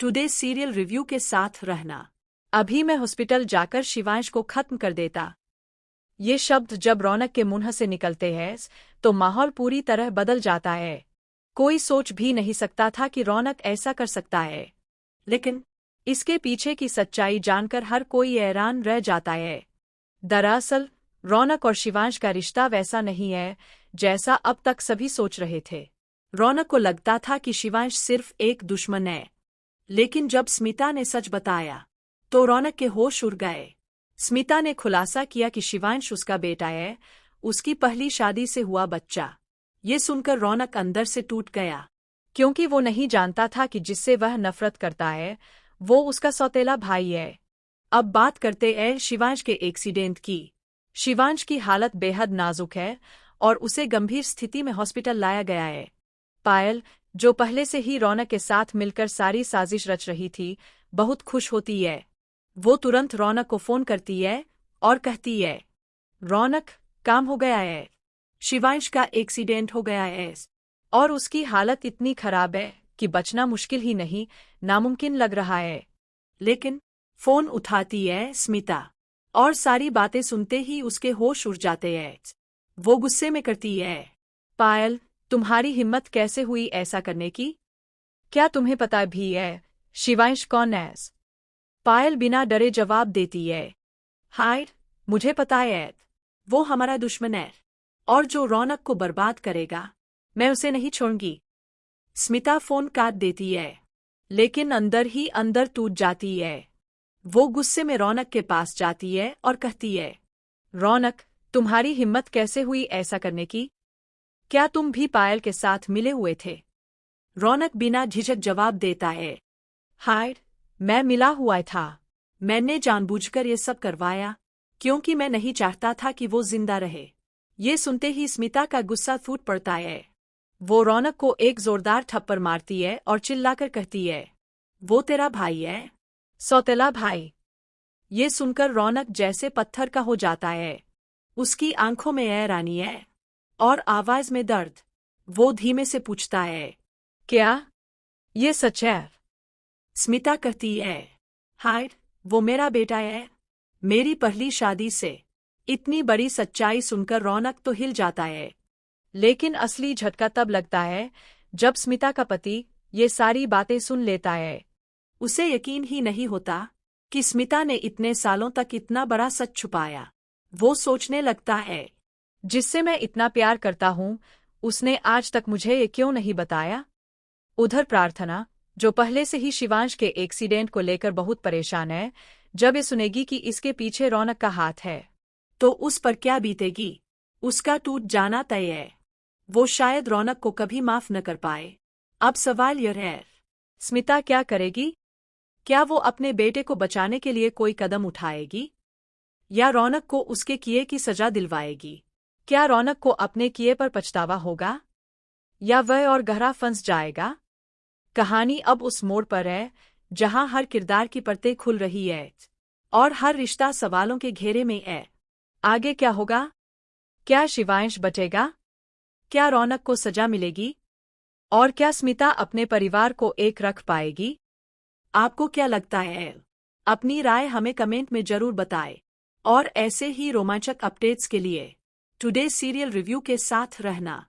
Today serial review के साथ रहना। अभी मैं हॉस्पिटल जाकर शिवांश को खत्म कर देता। ये शब्द जब रौनक के मुंह से निकलते हैं तो माहौल पूरी तरह बदल जाता है। कोई सोच भी नहीं सकता था कि रौनक ऐसा कर सकता है, लेकिन इसके पीछे की सच्चाई जानकर हर कोई हैरान रह जाता है। दरअसल रौनक और शिवांश का रिश्ता वैसा नहीं है जैसा अब तक सभी सोच रहे थे। रौनक को लगता था कि शिवांश सिर्फ एक दुश्मन है, लेकिन जब स्मिता ने सच बताया तो रौनक के होश उड़ गए। स्मिता ने खुलासा किया कि शिवांश उसका बेटा है, उसकी पहली शादी से हुआ बच्चा। ये सुनकर रौनक अंदर से टूट गया, क्योंकि वो नहीं जानता था कि जिससे वह नफरत करता है वो उसका सौतेला भाई है। अब बात करते हैं शिवांश के एक्सीडेंट की। शिवांश की हालत बेहद नाजुक है और उसे गंभीर स्थिति में हॉस्पिटल लाया गया है। पायल, जो पहले से ही रौनक के साथ मिलकर सारी साजिश रच रही थी, बहुत खुश होती है। वो तुरंत रौनक को फोन करती है और कहती है, रौनक, काम हो गया है। शिवांश का एक्सीडेंट हो गया है और उसकी हालत इतनी खराब है कि बचना मुश्किल ही नहीं, नामुमकिन लग रहा है। लेकिन फोन उठाती है स्मिता और सारी बातें सुनते ही उसके होश उड़ जाते हैं। वो गुस्से में करती है, पायल, तुम्हारी हिम्मत कैसे हुई ऐसा करने की? क्या तुम्हें पता भी है शिवांश कौन है? पायल बिना डरे जवाब देती है, हाय, मुझे पता है, वो हमारा दुश्मन है और जो रौनक को बर्बाद करेगा, मैं उसे नहीं छोड़ूंगी। स्मिता फोन काट देती है, लेकिन अंदर ही अंदर टूट जाती है। वो गुस्से में रौनक के पास जाती है और कहती है, रौनक, तुम्हारी हिम्मत कैसे हुई ऐसा करने की? क्या तुम भी पायल के साथ मिले हुए थे? रौनक बिना झिझक जवाब देता है, हाय, मैं मिला हुआ था। मैंने जानबूझकर ये सब करवाया क्योंकि मैं नहीं चाहता था कि वो जिंदा रहे। ये सुनते ही स्मिता का गुस्सा फूट पड़ता है। वो रौनक को एक जोरदार थप्पड़ मारती है और चिल्लाकर कहती है, वो तेरा भाई है? सौतेला भाई? ये सुनकर रौनक जैसे पत्थर का हो जाता है। उसकी आंखों में हैरानी है और आवाज में दर्द। वो धीमे से पूछता है, क्या ये सच है? स्मिता कहती है, हाय, वो मेरा बेटा है, मेरी पहली शादी से। इतनी बड़ी सच्चाई सुनकर रौनक तो हिल जाता है, लेकिन असली झटका तब लगता है जब स्मिता का पति ये सारी बातें सुन लेता है। उसे यकीन ही नहीं होता कि स्मिता ने इतने सालों तक इतना बड़ा सच छुपाया। वो सोचने लगता है, जिससे मैं इतना प्यार करता हूँ, उसने आज तक मुझे ये क्यों नहीं बताया? उधर प्रार्थना, जो पहले से ही शिवांश के एक्सीडेंट को लेकर बहुत परेशान है, जब ये सुनेगी कि इसके पीछे रौनक का हाथ है तो उस पर क्या बीतेगी? उसका टूट जाना तय है। वो शायद रौनक को कभी माफ न कर पाए। अब सवाल यह है, स्मिता क्या करेगी? क्या वो अपने बेटे को बचाने के लिए कोई कदम उठाएगी या रौनक को उसके किए की सजा दिलवाएगी? क्या रौनक को अपने किए पर पछतावा होगा या वह और गहरा फंस जाएगा? कहानी अब उस मोड़ पर है जहां हर किरदार की परतें खुल रही है और हर रिश्ता सवालों के घेरे में है। आगे क्या होगा? क्या शिवांश बचेगा? क्या रौनक को सजा मिलेगी? और क्या स्मिता अपने परिवार को एक रख पाएगी? आपको क्या लगता है? अपनी राय हमें कमेंट में जरूर बताएं और ऐसे ही रोमांचक अपडेट्स के लिए टुडे सीरियल रिव्यू के साथ रहना।